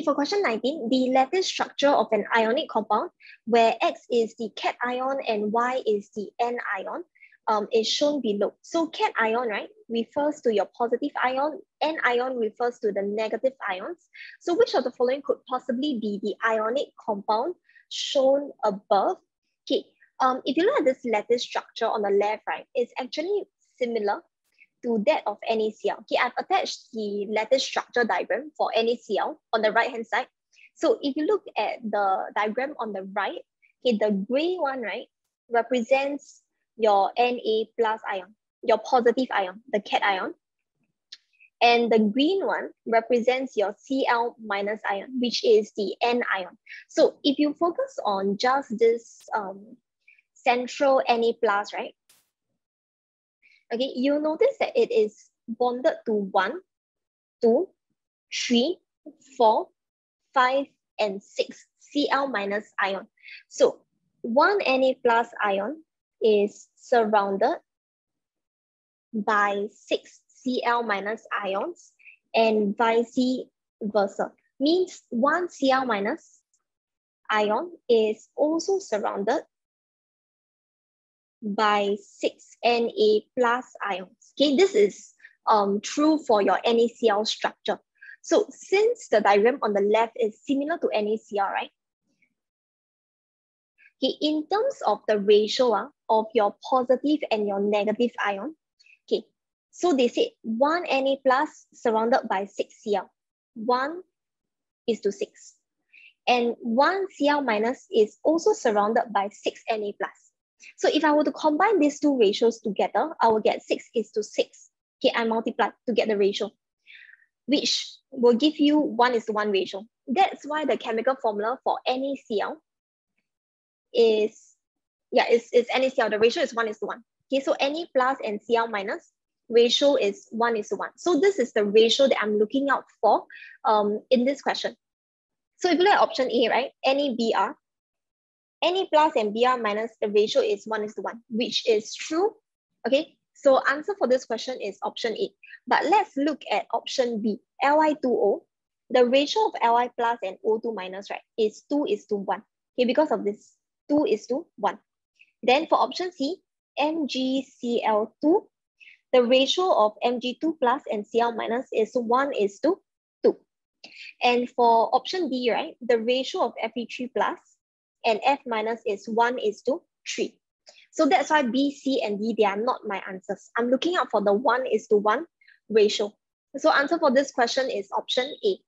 Okay, for question 19, the lattice structure of an ionic compound where X is the cation ion and Y is the anion is shown below. So cation ion, right, refers to your positive ion, anion refers to the negative ions. So which of the following could possibly be the ionic compound shown above? Okay, if you look at this lattice structure on the left, right, it's actually similar to that of NaCl. Okay, I've attached the lattice structure diagram for NaCl on the right hand side. So if you look at the diagram on the right, okay, the gray one, right, represents your Na plus ion, your positive ion, the cation ion. And the green one represents your Cl minus ion, which is the anion. So if you focus on just this central Na plus, right, okay, you'll notice that it is bonded to 1, 2, 3, 4, 5, and 6 Cl minus ion. So 1 Na plus ion is surrounded by 6 Cl minus ions and vice versa. Means 1 Cl minus ion is also surrounded by 6 Na plus ions. Okay, this is true for your NaCl structure. So since the diagram on the left is similar to NaCl, right? Okay, in terms of the ratio of your positive and your negative ion, okay, so they say 1 Na plus surrounded by 6 Cl, 1:6. And 1 Cl minus is also surrounded by 6 Na plus. So if I were to combine these two ratios together, I will get 6:6. Okay, I multiply to get the ratio, which will give you 1:1 ratio. That's why the chemical formula for NaCl is, it's NaCl, the ratio is 1:1. Okay, so Na plus and Cl minus ratio is 1:1. So this is the ratio that I'm looking out for in this question. So if you look at option A, right, NaBr, Na plus and Br minus, the ratio is 1:1, which is true. Okay, so answer for this question is option A. But let's look at option B, Li2O. The ratio of Li plus and O2 minus, right, is 2:1. Okay, because of this 2:1. Then for option C, MgCl2, the ratio of Mg2 plus and Cl minus is 1:2. And for option D, right, the ratio of Fe3 plus and F minus is 1:3. So that's why B, C, and D, they are not my answers. I'm looking out for the 1:1 ratio. So answer for this question is option A.